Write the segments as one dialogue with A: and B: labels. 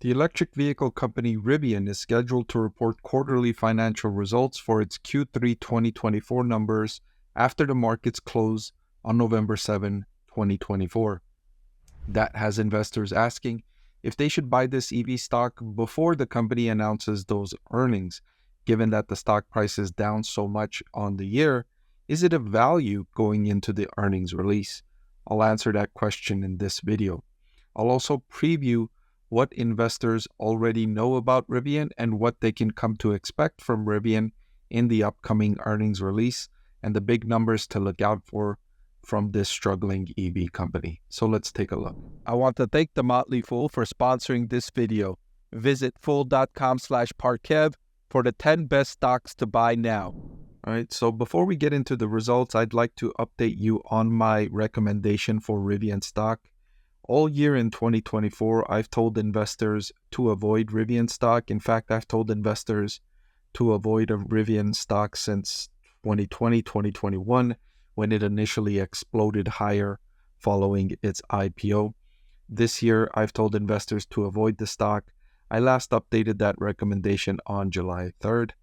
A: The electric vehicle company Rivian is scheduled to report quarterly financial results for its Q3 2024 numbers after the markets close on November 7, 2024. That has investors asking if they should buy this EV stock before the company announces those earnings. Given that the stock price is down so much on the year, is it a value going into the earnings release? I'll answer that question in this video. I'll also preview what investors already know about Rivian and what they can come to expect from Rivian in the upcoming earnings release and the big numbers to look out for from this struggling EV company. So let's take a look. I want to thank The Motley Fool for sponsoring this video. Visit fool.com/Parkev for the 10 best stocks to buy now. All right, so before we get into the results, I'd like to update you on my recommendation for Rivian stock. All year in 2024, I've told investors to avoid Rivian stock. In fact, I've told investors to avoid a Rivian stock since 2020, 2021, when it initially exploded higher following its IPO. This year, I've told investors to avoid the stock. I last updated that recommendation on July 3rd.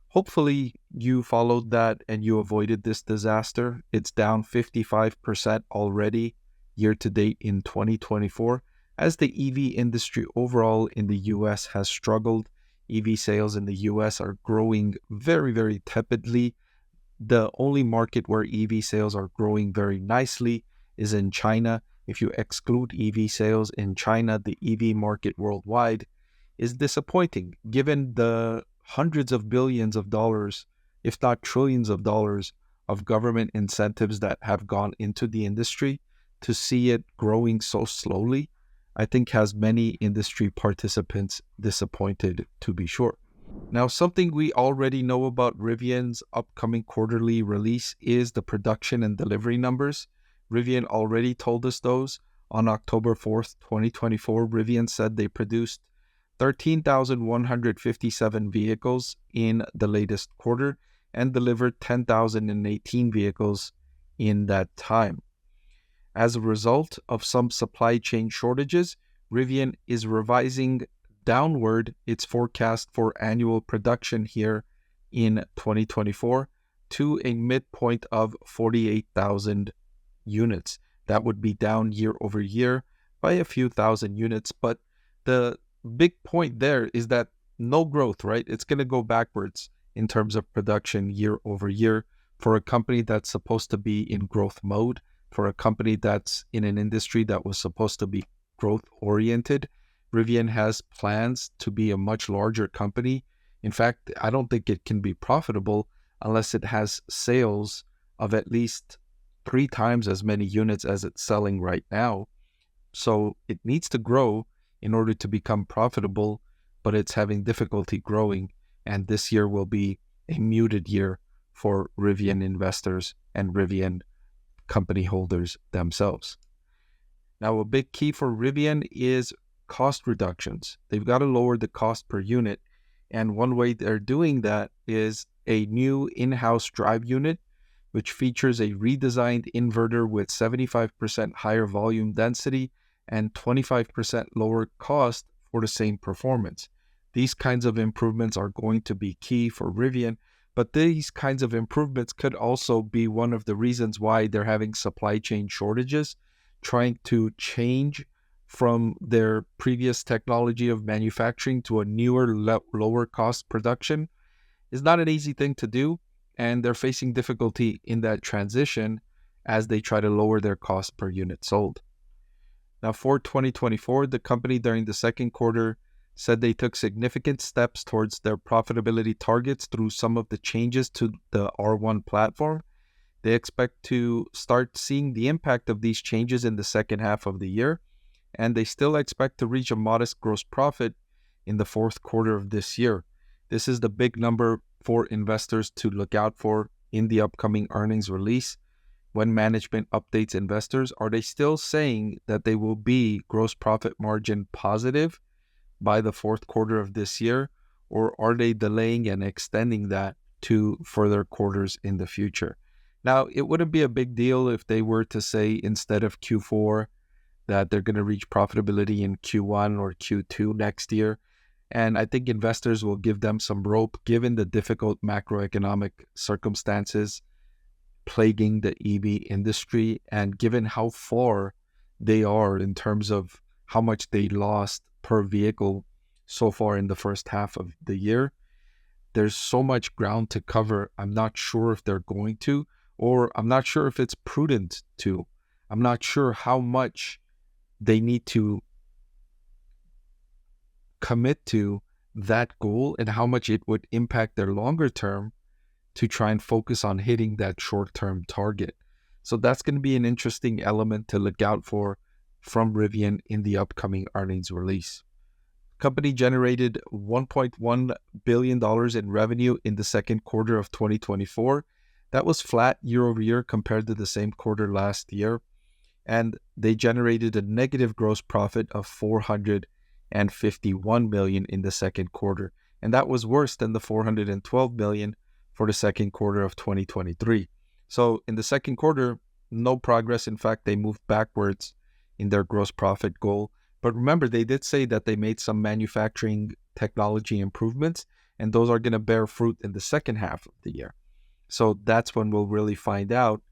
A: Hopefully, you followed that and you avoided this disaster. It's down 55% already year to date in 2024, as the EV industry overall in the US has struggled. EV sales in the US are growing very, very tepidly. The only market where EV sales are growing very nicely is in China. If you exclude EV sales in China, the EV market worldwide is disappointing, given the hundreds of billions of dollars, if not trillions of dollars, of government incentives that have gone into the industry. To see it growing so slowly, I think has many industry participants disappointed, to be sure. Now, something we already know about Rivian's upcoming quarterly release is the production and delivery numbers. Rivian already told us those. On October 4th, 2024, Rivian said they produced 13,157 vehicles in the latest quarter and delivered 10,018 vehicles in that time. As a result of some supply chain shortages, Rivian is revising downward its forecast for annual production here in 2024 to a midpoint of 48,000 units. That would be down year over year by a few thousand units, but the big point there is that no growth, right? It's going to go backwards in terms of production year over year for a company that's supposed to be in growth mode, for a company that's in an industry that was supposed to be growth oriented. Rivian has plans to be a much larger company. In fact, I don't think it can be profitable unless it has sales of at least 3 times as many units as it's selling right now. So it needs to grow in order to become profitable, but it's having difficulty growing, and this year will be a muted year for Rivian investors and Rivian company holders themselves. Now, a big key for Rivian is cost reductions. They've got to lower the cost per unit, and one way they're doing that is a new in-house drive unit, which features a redesigned inverter with 75% higher volume density and 25% lower cost for the same performance. These kinds of improvements are going to be key for Rivian, but these kinds of improvements could also be one of the reasons why they're having supply chain shortages. Trying to change from their previous technology of manufacturing to a newer, lower cost production is not an easy thing to do, and they're facing difficulty in that transition as they try to lower their cost per unit sold. Now, for 2024, the company during the second quarter said they took significant steps towards their profitability targets through some of the changes to the R1 platform. They expect to start seeing the impact of these changes in the second half of the year, and they still expect to reach a modest gross profit in the fourth quarter of this year. This is the big number for investors to look out for in the upcoming earnings release. When management updates investors, are they still saying that they will be gross profit margin positive by the fourth quarter of this year, or are they delaying and extending that to further quarters in the future? Now, it wouldn't be a big deal if they were to say instead of Q4, that they're going to reach profitability in Q1 or Q2 next year. And I think investors will give them some rope given the difficult macroeconomic circumstances plaguing the EV industry and given how far they are in terms of how much they lost per vehicle so far in the first half of the year. There's so much ground to cover. I'm not sure if they're going to, or I'm not sure if it's prudent to. I'm not sure how much they need to commit to that goal and how much it would impact their longer term to try and focus on hitting that short-term target. So that's going to be an interesting element to look out for from Rivian in the upcoming earnings release. Company generated $1.1 billion in revenue in the second quarter of 2024. That was flat year over year compared to the same quarter last year. And they generated a negative gross profit of $451 million in the second quarter. And that was worse than the $412 million for the second quarter of 2023. So in the second quarter, no progress. In fact, they moved backwards in their gross profit goal. But remember, they did say that they made some manufacturing technology improvements, and those are going to bear fruit in the second half of the year. So that's when we'll really find out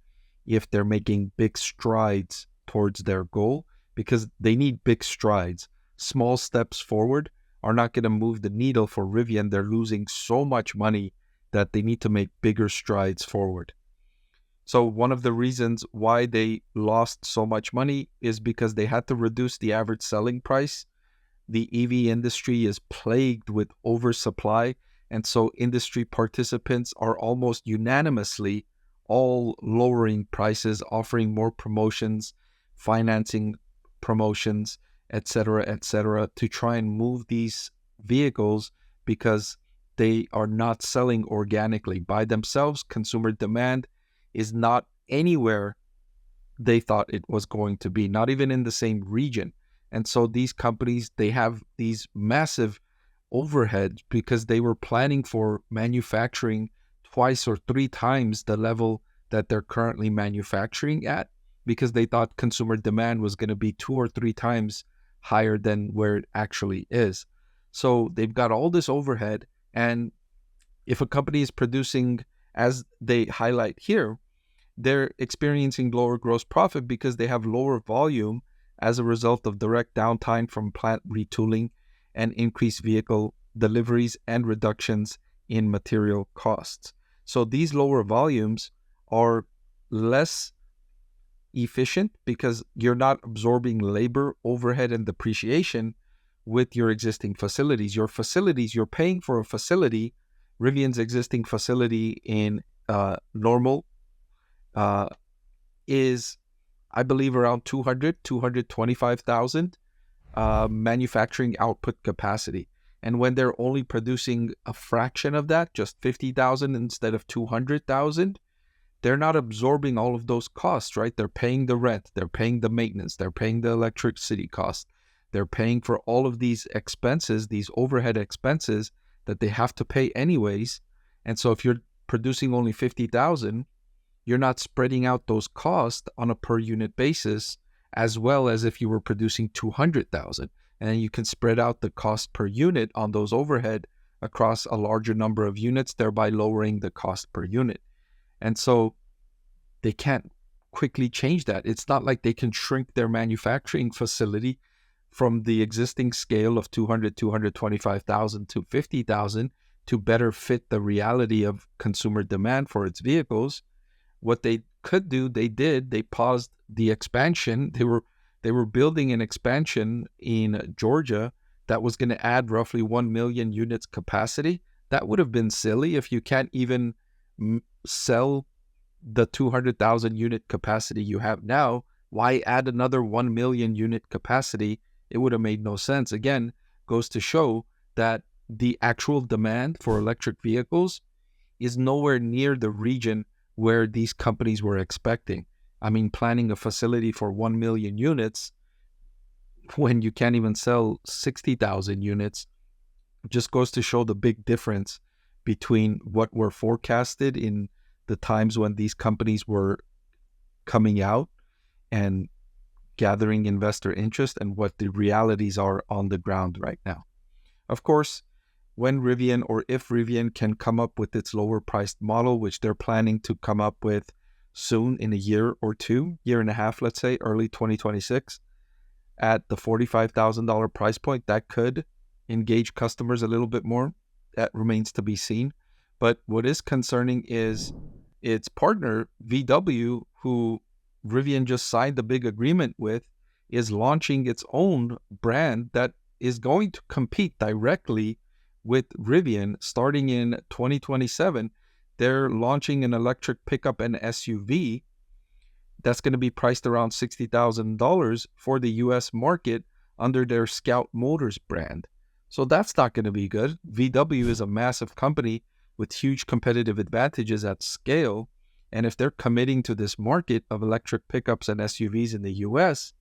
A: if they're making big strides towards their goal, because they need big strides. Small steps forward are not going to move the needle for Rivian. They're losing so much money that they need to make bigger strides forward. So one of the reasons why they lost so much money is because they had to reduce the average selling price. The EV industry is plagued with oversupply, and so industry participants are almost unanimously all lowering prices, offering more promotions, financing promotions, etc., to try and move these vehicles because they are not selling organically by themselves. Consumer demand is not anywhere they thought it was going to be, not even in the same region. And so these companies, they have these massive overheads because they were planning for manufacturing twice or three times the level that they're currently manufacturing at, because they thought consumer demand was going to be 2 or 3 times higher than where it actually is. So they've got all this overhead, and if a company is producing, as they highlight here, they're experiencing lower gross profit because they have lower volume as a result of direct downtime from plant retooling and increased vehicle deliveries and reductions in material costs. So these lower volumes are less efficient because you're not absorbing labor, overhead, and depreciation with your existing facilities. Your facilities, you're paying for a facility. Rivian's existing facility in Normal is, I believe, around 225,000 manufacturing output capacity. And when they're only producing a fraction of that, just 50,000 instead of 200,000, they're not absorbing all of those costs, right? They're paying the rent, they're paying the maintenance, they're paying the electricity cost, they're paying for all of these expenses, these overhead expenses that they have to pay anyways. And so if you're producing only 50,000, you're not spreading out those costs on a per unit basis as well as if you were producing 200,000. And then you can spread out the cost per unit on those overhead across a larger number of units, thereby lowering the cost per unit. And so they can't quickly change that. It's not like they can shrink their manufacturing facility from the existing scale of 225,000 to 50,000 to better fit the reality of consumer demand for its vehicles. What they could do, they paused the expansion. They were building an expansion in Georgia that was going to add roughly 1 million units capacity. That would have been silly if you can't even sell the 200,000 unit capacity you have now. Why add another 1 million unit capacity? It would have made no sense. Again, goes to show that the actual demand for electric vehicles is nowhere near the region where these companies were expecting. I mean, planning a facility for 1 million units when you can't even sell 60,000 units just goes to show the big difference between what were forecasted in the times when these companies were coming out and gathering investor interest and what the realities are on the ground right now. Of course, when Rivian or if Rivian can come up with its lower priced model, which they're planning to come up with soon in a year or two, year and a half, let's say, early 2026, at the $45,000 price point, that could engage customers a little bit more. That remains to be seen. But what is concerning is its partner, VW, who Rivian just signed a big agreement with, is launching its own brand that is going to compete directly with Rivian starting in 2027. They're launching an electric pickup and SUV that's going to be priced around $60,000 for the US market under their Scout Motors brand. So that's not going to be good. VW is a massive company with huge competitive advantages at scale. And if they're committing to this market of electric pickups and SUVs in the US,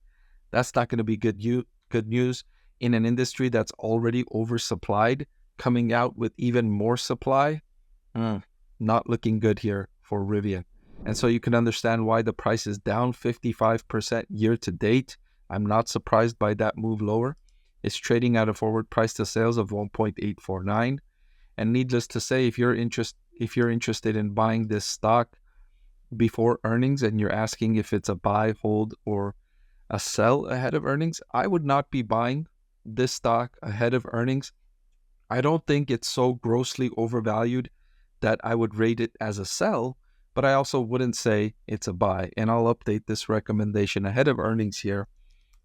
A: that's not going to be good news in an industry that's already oversupplied, coming out with even more supply. Not looking good here for Rivian. And so you can understand why the price is down 55% year to date. I'm not surprised by that move lower. It's trading at a forward price to sales of 1.849. And needless to say, if you're interested in buying this stock before earnings and you're asking if it's a buy, hold, or a sell ahead of earnings, I would not be buying this stock ahead of earnings. I don't think it's so grossly overvalued that I would rate it as a sell, but I also wouldn't say it's a buy. And I'll update this recommendation ahead of earnings here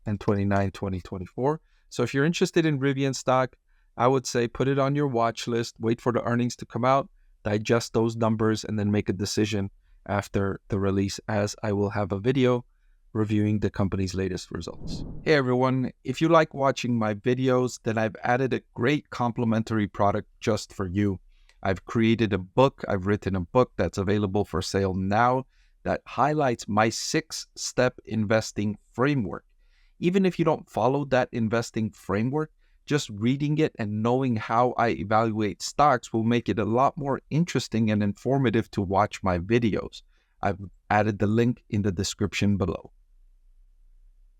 A: in 2024. So if you're interested in Rivian stock, I would say put it on your watch list, wait for the earnings to come out, digest those numbers, and then make a decision after the release, as I will have a video reviewing the company's latest results. Hey everyone, if you like watching my videos, then I've added a great complimentary product just for you. I've created a book, I've written a book that's available for sale now that highlights my 6-step investing framework. Even if you don't follow that investing framework, just reading it and knowing how I evaluate stocks will make it a lot more interesting and informative to watch my videos. I've added the link in the description below.